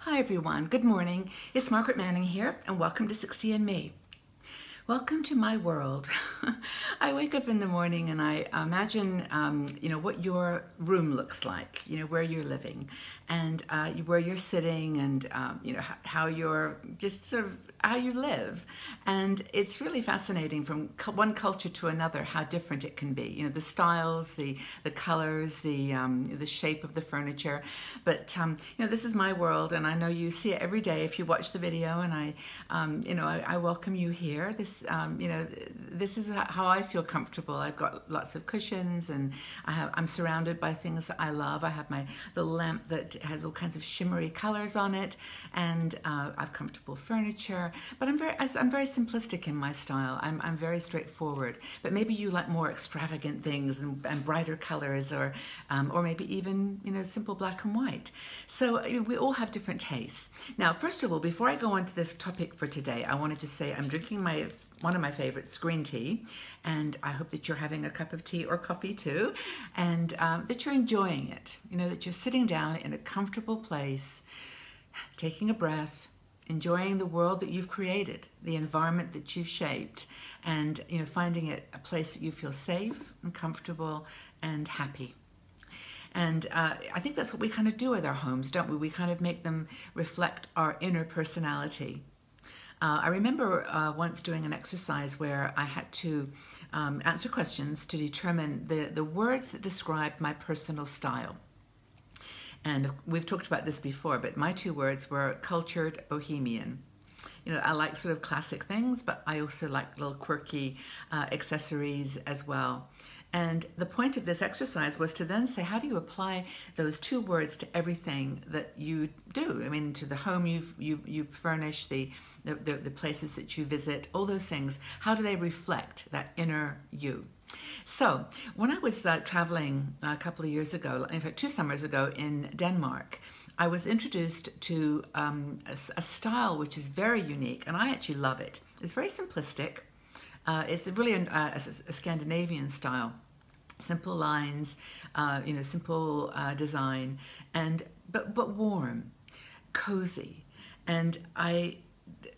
Hi everyone, good morning. It's Margaret Manning here and welcome to 60 and Me. Welcome to my world. I wake up in the morning and I imagine, what your room looks like, where you're living and where you're sitting and, how you're just sort of how you live. And it's really fascinating from one culture to another how different it can be. The styles, the colors, the shape of the furniture. But, this is my world and I know you see it every day if you watch the video, and I welcome you here. This is how I feel comfortable. I've got lots of cushions and I'm surrounded by things that I love. I have my little lamp that has all kinds of shimmery colors on it, and I've comfortable furniture. But I'm very simplistic in my style. I'm very straightforward. But maybe you like more extravagant things and brighter colors, or maybe even simple black and white. So we all have different tastes. Now, first of all, before I go on to this topic for today, I want to just say I'm drinking one of my favorites, green tea, and I hope that you're having a cup of tea or coffee too, and that you're enjoying it. That you're sitting down in a comfortable place, taking a breath, enjoying the world that you've created, the environment that you've shaped, and finding it a place that you feel safe and comfortable and happy. And I think that's what we kind of do with our homes, don't we? We kind of make them reflect our inner personality. I remember once doing an exercise where I had to answer questions to determine the words that described my personal style. And we've talked about this before, but my two words were cultured bohemian. I like sort of classic things, but I also like little quirky accessories as well. And the point of this exercise was to then say, how do you apply those two words to everything that you do? I mean, to the home you furnish, the places that you visit, all those things. How do they reflect that inner you? So when I was traveling a couple of years ago, in fact 2 summers ago in Denmark, I was introduced to a style which is very unique, and I actually love it. It's very simplistic. It's really a Scandinavian style. Simple lines, simple design, but warm, cozy. And I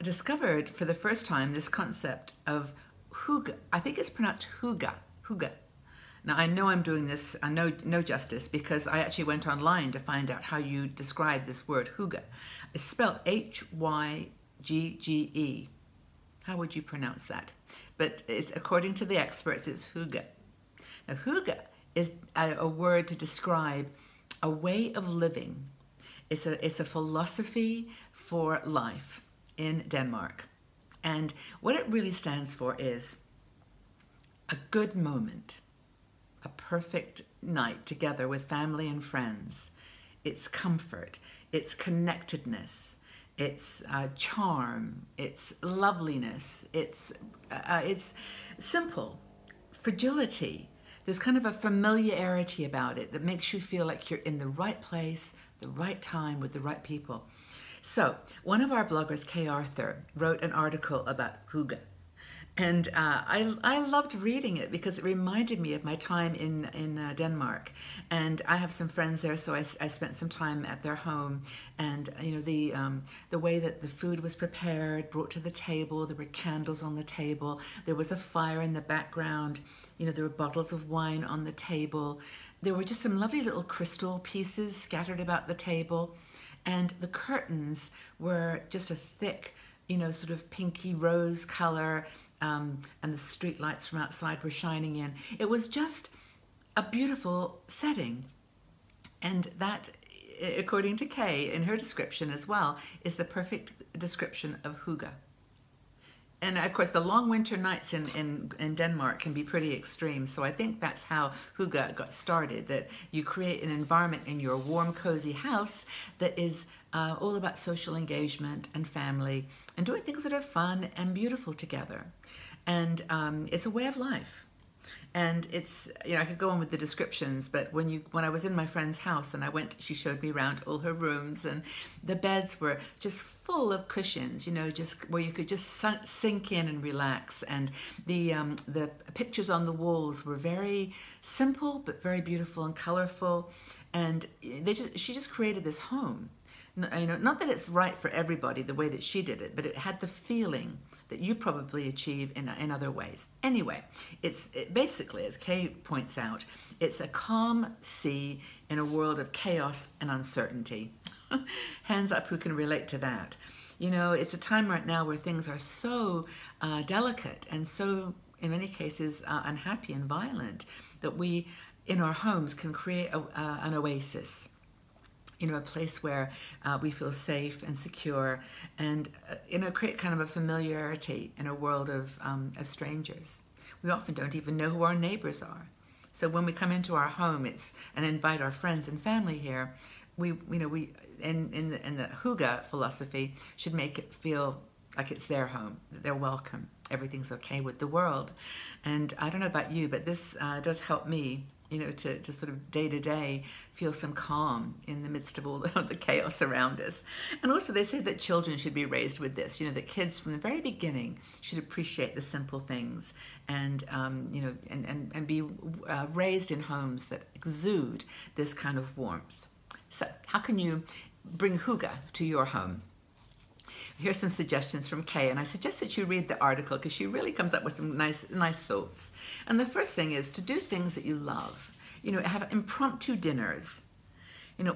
discovered for the first time this concept of hygge. I think it's pronounced hygge. Hygge. Now I know I'm doing this no justice, because I actually went online to find out how you describe this word hygge. It's spelled Hyggge. How would you pronounce that? But it's, according to the experts, it's hygge. Now, hygge is a word to describe a way of living. It's a philosophy for life in Denmark. And what it really stands for is a good moment, a perfect night together with family and friends. It's comfort, it's connectedness, it's charm, it's loveliness, it's simple, fragility. There's kind of a familiarity about it that makes you feel like you're in the right place, the right time, with the right people. So one of our bloggers, Kay Arthur, wrote an article about hygge. And I loved reading it because it reminded me of my time in Denmark. And I have some friends there, so I spent some time at their home. And the way that the food was prepared, brought to the table, there were candles on the table, there was a fire in the background, there were bottles of wine on the table. There were just some lovely little crystal pieces scattered about the table. And the curtains were just a thick, sort of pinky rose color. And the street lights from outside were shining in. It was just a beautiful setting. And that, according to Kay, in her description as well, is the perfect description of hygge. And of course, the long winter nights in Denmark can be pretty extreme. So I think that's how hygge got started, that you create an environment in your warm, cozy house that is all about social engagement and family and doing things that are fun and beautiful together. And it's a way of life. And it's, I could go on with the descriptions, but when I was in my friend's house and she showed me around all her rooms, and the beds were just full of cushions, just where you could just sink in and relax. And the pictures on the walls were very simple, but very beautiful and colorful. And she just created this home Not that it's right for everybody the way that she did it, but it had the feeling that you probably achieve in other ways. Anyway, basically, as Kay points out, it's a calm sea in a world of chaos and uncertainty. Hands up who can relate to that. It's a time right now where things are so delicate and so, in many cases, unhappy and violent, that we, in our homes, can create an oasis. A place where we feel safe and secure, and create kind of a familiarity in a world of strangers. We often don't even know who our neighbors are. So when we come into our home, and invite our friends and family here, we in the Hygge philosophy should make it feel like it's their home, that they're welcome, everything's okay with the world. And I don't know about you, but this does help me, to sort of day to day feel some calm in the midst of all the chaos around us. And also they say that children should be raised with this, that kids from the very beginning should appreciate the simple things, and be raised in homes that exude this kind of warmth. So how can you bring Hygge to your home? Here's some suggestions from Kay, and I suggest that you read the article because she really comes up with some nice thoughts. And the first thing is to do things that you love. Have impromptu dinners.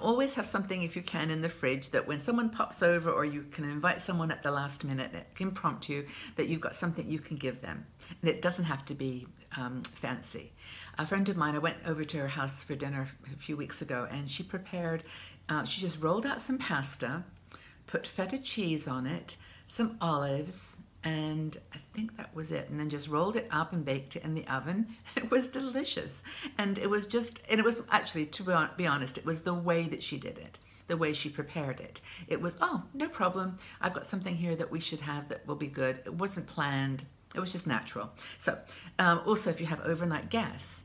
Always have something, if you can, in the fridge that when someone pops over, or you can invite someone at the last minute, impromptu, that you've got something you can give them. And it doesn't have to be fancy. A friend of mine, I went over to her house for dinner a few weeks ago, and she prepared, she just rolled out some pasta, put feta cheese on it, some olives, and I think that was it. And then just rolled it up and baked it in the oven. It was delicious. And it was actually, to be honest, it was the way that she did it, the way she prepared it. It was, oh, no problem. I've got something here that we should have that will be good. It wasn't planned. It was just natural. So also, if you have overnight guests,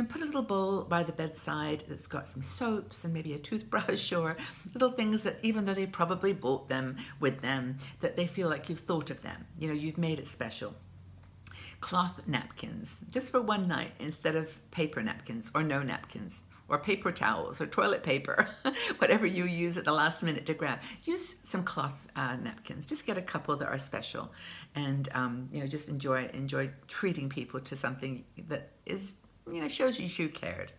put a little bowl by the bedside that's got some soaps and maybe a toothbrush, or little things that, even though they probably bought them with them, that they feel like you've thought of them. You've made it special. Cloth napkins, just for one night, instead of paper napkins, or no napkins, or paper towels, or toilet paper, whatever you use at the last minute to grab. Use some cloth napkins. Just get a couple that are special, and just enjoy treating people to something that is, shows you cared.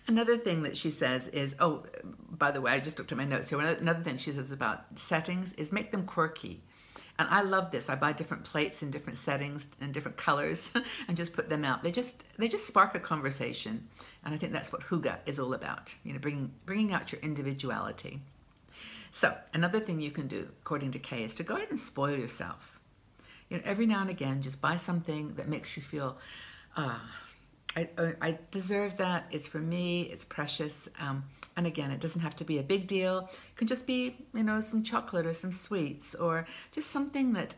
Another thing that she says is, oh, by the way, I just looked at my notes here. Another thing she says about settings is make them quirky. And I love this. I buy different plates in different settings and different colors and just put them out. They just spark a conversation. And I think that's what Hygge is all about, bringing out your individuality. So another thing you can do, according to Kay, is to go ahead and spoil yourself. Every now and again, just buy something that makes you feel, I deserve that. It's for me. It's precious. And again, it doesn't have to be a big deal. It can just be, some chocolate or some sweets, or just something that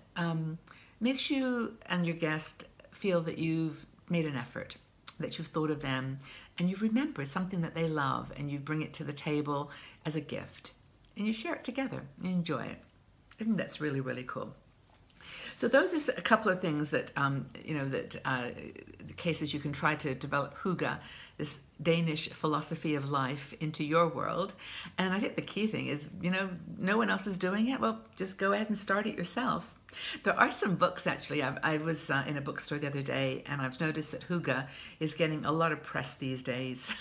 makes you and your guest feel that you've made an effort, that you've thought of them, and you remember something that they love, and you bring it to the table as a gift, and you share it together and enjoy it. I think that's really, really cool. So those are a couple of things that, the cases you can try to develop Hygge, this Danish philosophy of life, into your world. And I think the key thing is, no one else is doing it. Well, just go ahead and start it yourself. There are some books, actually. I was in a bookstore the other day, and I've noticed that Hygge is getting a lot of press these days.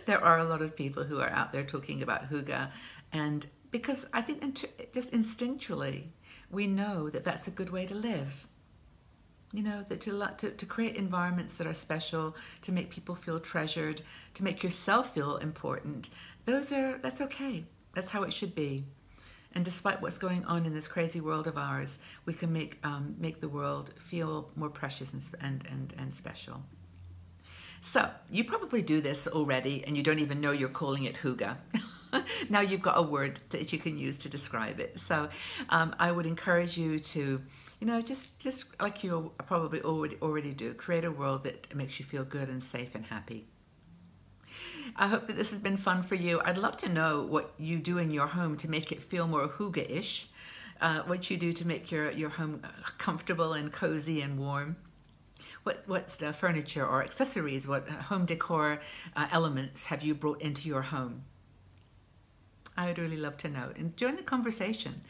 There are a lot of people who are out there talking about Hygge, and because I think just instinctually, we know that that's a good way to live. That to create environments that are special, to make people feel treasured, to make yourself feel important. That's okay. That's how it should be. And despite what's going on in this crazy world of ours, we can make the world feel more precious and special. So you probably do this already, and you don't even know you're calling it Hygge. Now you've got a word that you can use to describe it. So I would encourage you to, just like you probably already do, create a world that makes you feel good and safe and happy. I hope that this has been fun for you. I'd love to know what you do in your home to make it feel more Hygge-ish, what you do to make your home comfortable and cozy and warm. What furniture or accessories, what home decor elements have you brought into your home? I would really love to know. And join the conversation.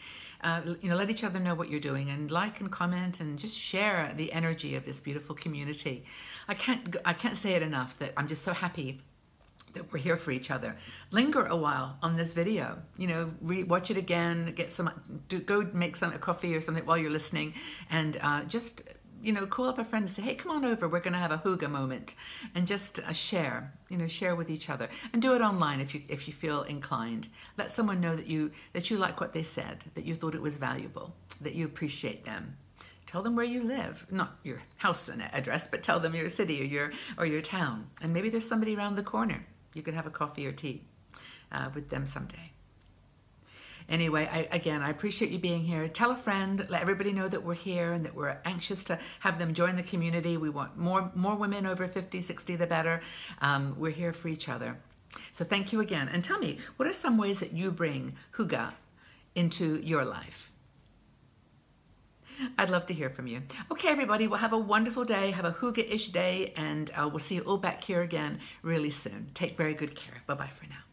Let each other know what you're doing, and like and comment and just share the energy of this beautiful community. I can't say it enough that I'm just so happy that we're here for each other. Linger a while on this video. Watch it again. Go make a coffee or something while you're listening, and just call up a friend and say, hey, come on over. We're going to have a hygge moment, and just share with each other, and do it online if you feel inclined. Let someone know that you like what they said, that you thought it was valuable, that you appreciate them. Tell them where you live, not your house and address, but tell them your city or your town. And maybe there's somebody around the corner. You can have a coffee or tea with them someday. Anyway, I appreciate you being here. Tell a friend, let everybody know that we're here and that we're anxious to have them join the community. We want more women over 50, 60, the better. We're here for each other. So thank you again. And tell me, what are some ways that you bring hygge into your life? I'd love to hear from you. Okay, everybody, well, have a wonderful day. Have a hygge-ish day, and we'll see you all back here again really soon. Take very good care. Bye-bye for now.